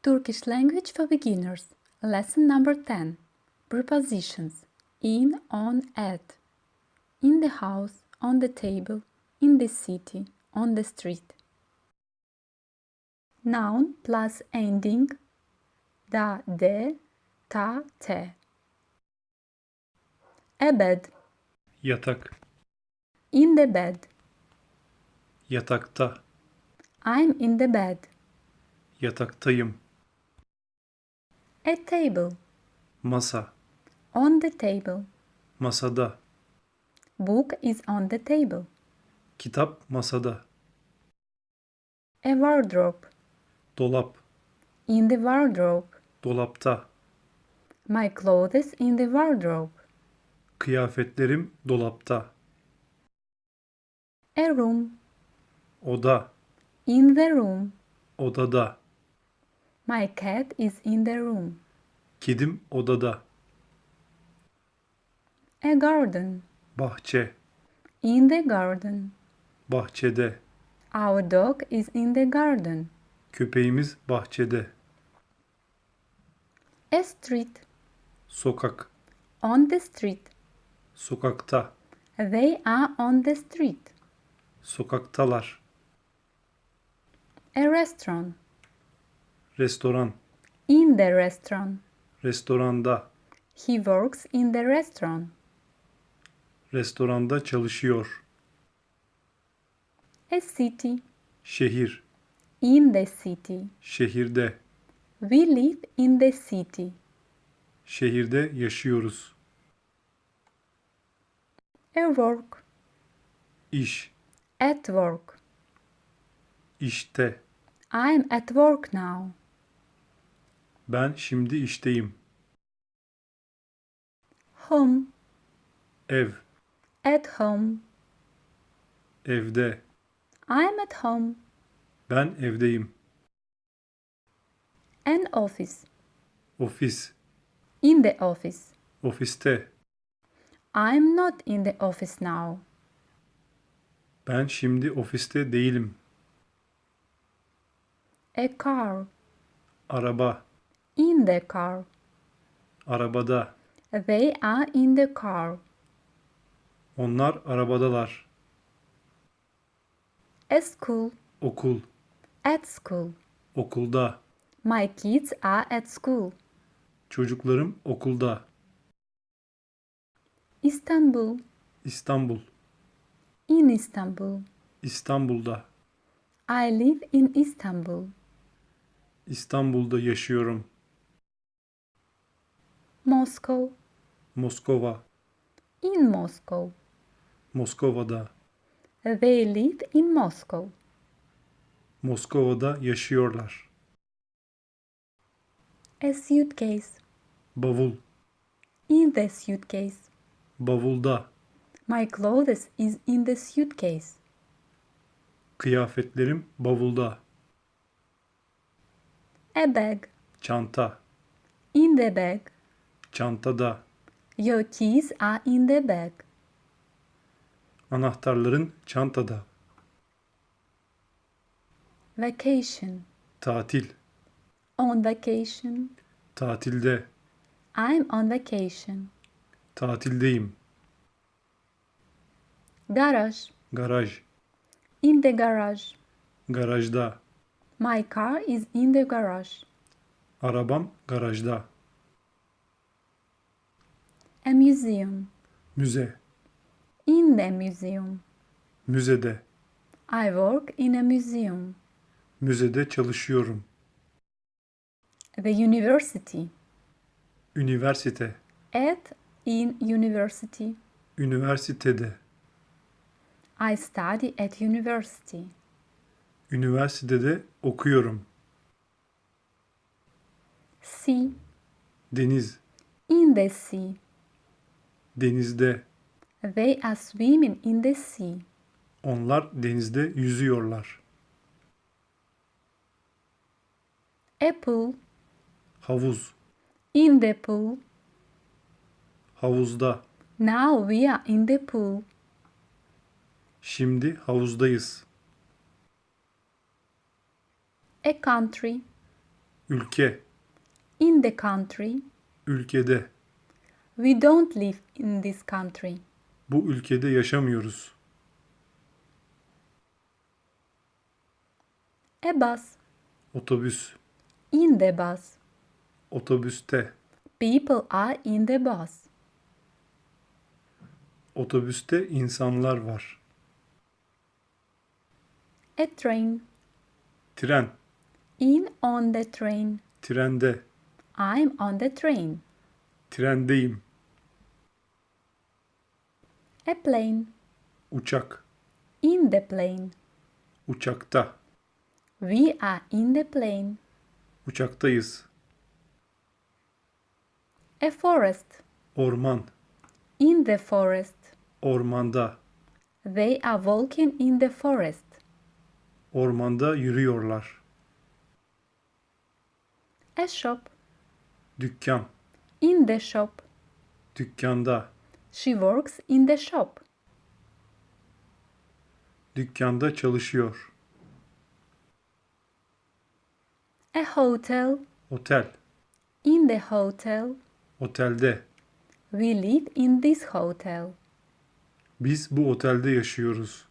Turkish language for beginners. Lesson number 10. Prepositions. In, on, at. In the house, on the table, in the city, on the street. Noun plus ending da, de, ta, te. A bed. Yatak. In the bed. Yatakta. I'm in the bed. Yataktayım. A table. Masa. On the table. Masada. Book is on the table. Kitap masada. A wardrobe. Dolap. In the wardrobe. Dolapta. My clothes in the wardrobe. Kıyafetlerim dolapta. A room. Oda. In the room. Odada. My cat is in the room. Kedim odada. A garden. Bahçe. In the garden. Bahçede. Our dog is in the garden. Köpeğimiz bahçede. A street. Sokak. On the street. Sokakta. They are on the street. Sokaktalar. A restaurant. Restoran. In the restaurant. Restoranda. He works in the restaurant. Restoranda çalışıyor. A city. Şehir. In the city. Şehirde. We live in the city. Şehirde yaşıyoruz. A work. İş. At work. İşte. I'm at work now. Ben şimdi işteyim. Home. Ev. At home. Evde. I'm at home. Ben evdeyim. An office. Ofis. In the office. Ofiste. I'm not in the office now. Ben şimdi ofiste değilim. A car. Araba. In the car. Arabada. They are in the car. Onlar arabadalar. A school. Okul. At school. Okulda. My kids are at school. Çocuklarım okulda. Istanbul. İstanbul. In Istanbul. İstanbul'da. I live in Istanbul. İstanbul'da yaşıyorum. Moscow. Moskova. In Moscow. Moskova'da. They live in Moscow. Moskova'da yaşıyorlar. A suitcase. Bavul. In the suitcase. Bavulda. My clothes is in the suitcase. Kıyafetlerim bavulda. A bag. Çanta. In the bag. Çantada. Your keys are in the bag. Anahtarların çantada. Vacation. Tatil. On vacation. Tatilde. I'm on vacation. Tatildeyim. Garage. Garaj. In the garage. Garajda. My car is in the garage. Arabam garajda. A museum. Müze. In the museum. Müzede. I work in a museum. Müzede çalışıyorum. The university. Üniversite. At in university. Üniversitede. I study at university. Üniversitede okuyorum. Sea. Deniz. In the sea. Denizde. They are swimming in the sea. Onlar denizde yüzüyorlar. A pool. Havuz. In the pool. Havuzda. Now we are in the pool. Şimdi havuzdayız. A country. ülke, In the country. ülkede, We don't live in this country. bu ülkede yaşamıyoruz. A bus. Otobüs, In the bus. otobüste, People are in the bus. otobüste insanlar var. A train. Tren, In on the train. trende, I'm on the train. trendeyim. A plane. Uçak, In the plane. uçakta, We are in the plane. uçaktayız. A forest. Orman, In the forest. ormanda, They are walking in the forest. ormanda yürüyorlar. A shop. Dükkan, In the shop. dükkanda, She works in the shop. dükkanda çalışıyor. A hotel. Otel, In the hotel. otelde. We live in this hotel. Biz bu otelde yaşıyoruz.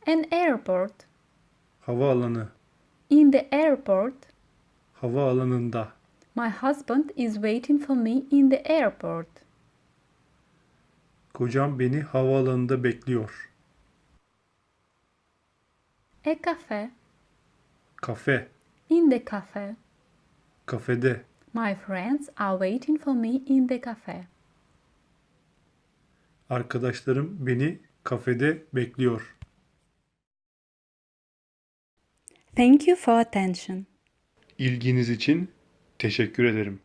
An airport. Havaalanı, In the airport. havaalanında. My husband is waiting for me in the airport. Kocam beni havaalanında bekliyor. A cafe. Kafe, In the cafe. kafede. My friends are waiting for me in the cafe. Arkadaşlarım beni kafede bekliyor. Thank you for attention. İlginiz için teşekkür ederim.